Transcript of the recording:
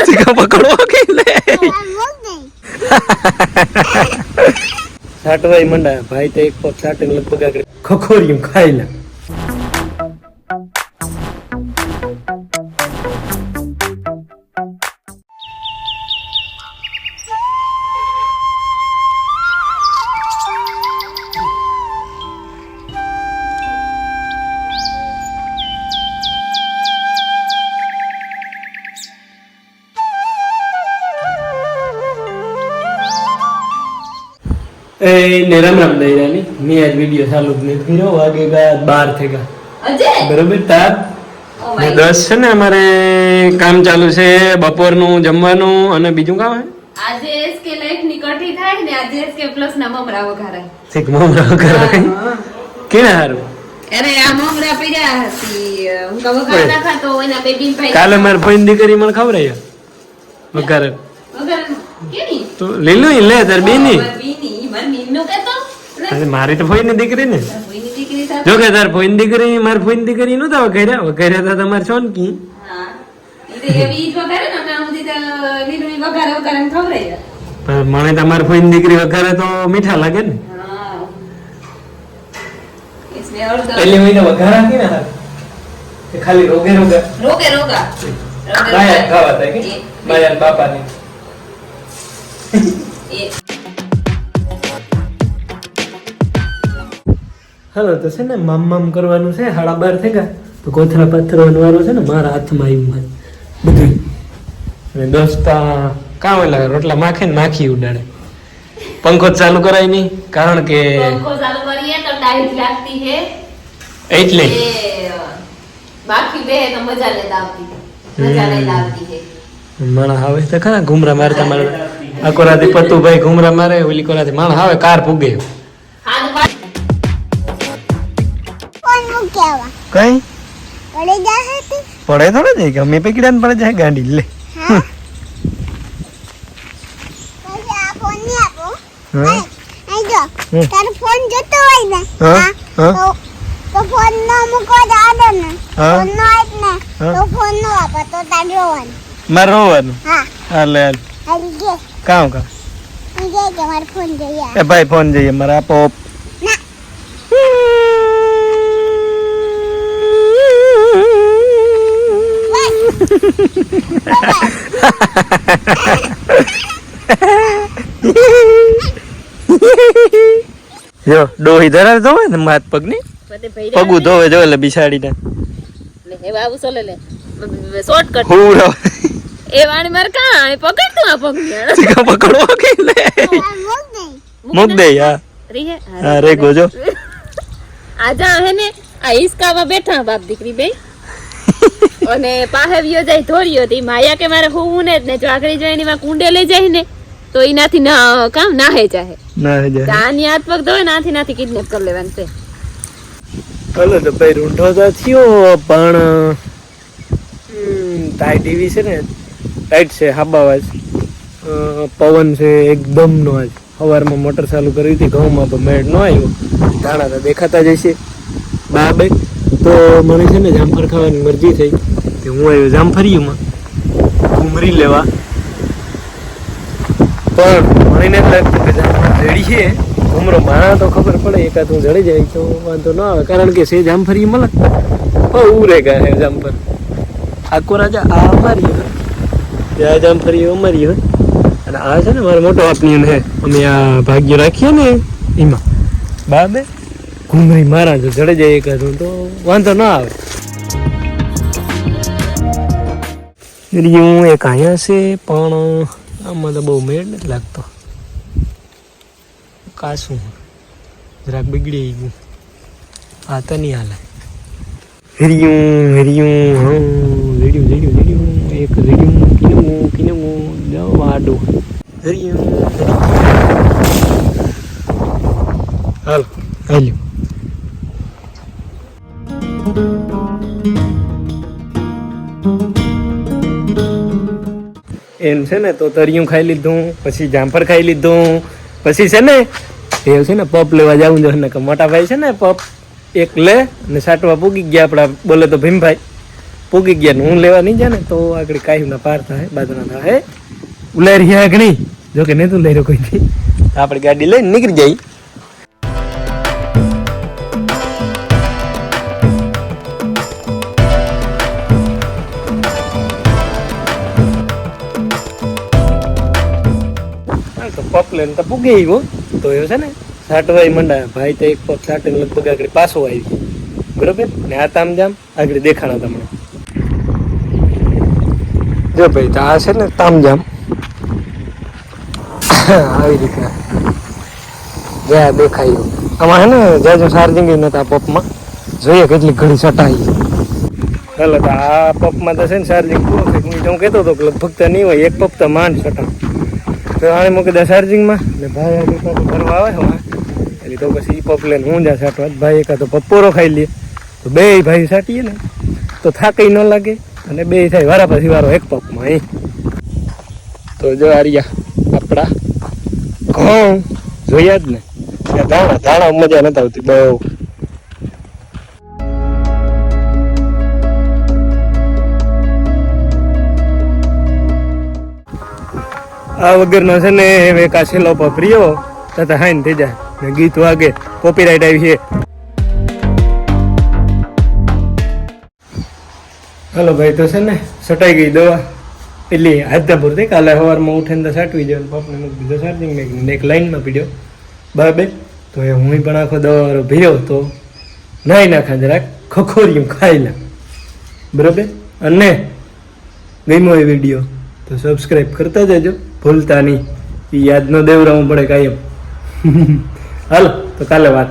સિક્કા પકડવા કે લે સાટવાઈ મંડા ભાઈ તો એક પગ સાટીને લગભગ આગળ ખખોરિયું ખાઈ લે. ने राम राम दई रानी मैं आज वीडियो चालू नहीं કર્યો વાગેગા 12 થેગા અજય બરોબર તાર 10 છે ને અમારે કામ ચાલુ છે બપોરનું જમવાનું અને બીજું કામ છે આજે એસકે લાઈફ ની કઠી થાય ને આજે એસકે પ્લસ ના મમરા વઘારાય ઠીક મમરા વઘારાય કેને હારું અરે આ મમરા પીડા હતી હું કા વઘાર નાખા તો એના બેબી ભાઈ કાલે માર ફોઈન દીકરી મને ખવરાય વઘાર કેની તો લઈ લો લે તાર બેની અરે મારી તો ફોઈની દીકરી ને ફોઈની દીકરી સાથે જો કે તાર ફોઈની દીકરી મારી ફોઈની દીકરી નું તો વઘાર્યા તો તમારે છો ને કી હા ઈ તો એવી વઘારે ને કામ દીધા લીલું વઘારે વઘારે ખવરાય પણ મને તમારી ફોઈની દીકરી વઘારે તો મીઠા લાગે ને હા इसमें और પહેલી મહિને વઘારા કે ને કે ખાલી રોગે રોગે રોગા બાયા ખાવા થાય કે બાયા બાપાની હાલો તો છે ને મામ કરવાનું છે 12:30 થઈ ગયા તો કોથળા પાથરવાનો વારો છે ને મારા હાથમાં આવ્યું બધું અને દોસ્તા કામ એટલે રોટલા માખે ને માખી ઉડાડે પંખો ચાલુ કરાય નહીં કારણ કે પંખો ચાલુ કરીએ તો ટાઈટ લાગતી હે એટલે બાકી બે તો મજા લેતા આવતી હે માણા આવે તો ખરા ઘુમરા મારતા મારે આખો રાતે પતુભાઈ ઘુમરા મારે ઓલી કોરાતે માણા આવે કાર પૂગે કઈ પડે થોડે જાય કે અમે પકડ્યા ને પડે જાય ગાડી લે તારો ફોન જતો હોય ને તો ફોન નો મૂકવા જાડો ને ફોન નો આપ ને તો ફોન નો વાપર તો તાર રોવાનું મારે રોવાનું હા હાલે હાલ હાલી ગે કામ કા ગે કે મારો ફોન જોઈએ એ ભાઈ ફોન જોઈએ મારે આપો ના જો ડોહી ધરાવે તો હોય ને હાથ પગ ની પગું ધોવે જો એટલે બિસાડીને લે બાબુ સોલે લે શોર્ટકટ હુરો એ વાણી માર કા પકડ તું આ પગ સિક્કા પકડવા કે લે મુક દે યા રીહે હા રે ગોજો આજા હે ને આ હિસકામાં બેઠા બાપ દીકરી બે અને પાહે વિયો જાય ધોળ્યો તી માયા કે મારે હોવું ને જો આગળ જાય એની માં કુંડે લઈ જાય ને તો એનાથી ના કામ ના હે જાહે ના હે જાય આની હાથ પગ ધોય નાથી કિડનેપ કરી લેવાનું છે ચાલો તો ભાઈ રૂંઢો તો થયો પણ ટાઈટ એવી છે ને ટાઈટ છે હાબાવાજ પવન છે એકદમ નો આજ સવારમાં મોટર ચાલુ કરી હતી ઘઉંમાં પણ મેળ નો આવ્યો ધાણા તો દેખાતા જ હશે બાબે તો મને છે ને જામફળ ખાવાની મરજી થઈ તો હું આવ્યો જામફળીમાં ઘૂમરી લેવા પણ મને નથી લાગતું કે જામફળ રેડી છે ઘૂમરો માણા તો ખબર પડે એકાદ હું જડી જાય તો વાંધો ન આવે કારણ કે છે જામફળી મળે ઉરે ગા હે જામફળ આખો રાજા આ અમારી હોય ત્યાં જામફળી અમારી હોય અને આ છે ને મારો મોટો આપની હે અમે આ ભાગ્ય રાખીએ ને એમાં બાબે ઘૂમરી મારા જો જડે જાય એકાદ તો વાંધો ના આવે હું એક અહીંયા છે પણ આમાં તો બહુ મેળ નથી લાગતો કાશું જરાક બગડી ગયું આ તો નહીં હાલે હેરિયું એક કિનું જાઓ આડો હેરિયું હાલ હાલ્યું એમ છે ને તો તરિયું ખાઈ લીધું પછી જામફળ ખાઈ લીધું પછી છે ને એ છે ને પપ લેવા જવું જોઈએ ને કે મોટા ભાઈ છે ને પપ એક લે ને સાટવા પૂગી ગયા આપડા બોલે તો ભીમભાઈ પૂગી ગયા ને હું લેવા નહીં જાય ને તો આગળ કાંઈ ના પાર થાય બાદના થાય ઉલારી ગયા ઘણી જોકે નહીં તું લઈ રહ્યો કોઈ આપણે ગાડી લઈને નીકળી જાય. પપ લઈને તો પૂગી આવ્યો તો એ છે ને સાટવાય મંડાયા ભાઈ તો એક પપ સાટે લગભગ આગળ પાછો આવી બરોબર ને આ તામ જામ આગળ દેખાણા તમને જો ભાઈ તો આ છે ને તામ જામ આવી રીતના જ્યાં દેખાયું આમાં હે ને જાજો ચાર્જિંગ નતા પપમાં જોઈએ કેટલી ઘડી સટાઈ ચાલો તો આ પપમાં તો છે ને ચાર્જિંગ પૂરું થઈ હું કહેતો હતો કે લગભગ તો નહીં હોય એક પપ તો માંડ સટા તો આને મૂકી દે ચાર્જિંગમાં ને ભાઈ આગળ પાછું ફરવા આવે હવે એટલે તો પછી પપ લઈને હું જા સાટવા ભાઈ એકા તો પપ્પોરો ખાઈ લે તો બે ભાઈ સાટીએ ને તો થાકઈ ન લાગે અને બે થાય વારા પછી વારો એક પપમાં અહીં તો જો આર્યા આપણા ઘઉં જોયા જ ને ધાણા ધાણા મજા નથી આવતી બહુ. આ વગરનો છે ને હવે કાશેલો પપરીઓ તથા હાઈન થઈ જાય ને ગીત વાગે કોપીરાઈટ આવી છે. હાલો ભાઈ તો છે ને સટાઈ ગઈ દવા એટલે આજના પૂરતી કાલે સવારમાં ઉઠીને તો સાટવી જાય પપને મૂકી દીધો ચાર્જિંગ મેં એક લાઈનમાં પીડ્યો બરાબર તો એ હું પણ આખો દવાવાળો ભીર્યો તો નાઈ નાખા જરાક ખખોરિયું ખાઈ લે બરાબર. અને ગમ્યો એ વિડીયો તો સબસ્ક્રાઈબ કરતા જજો ભૂલતા નહીં, યાદ ન દેવરાવું પડે કાયમ. હાલો તો કાલે વાત.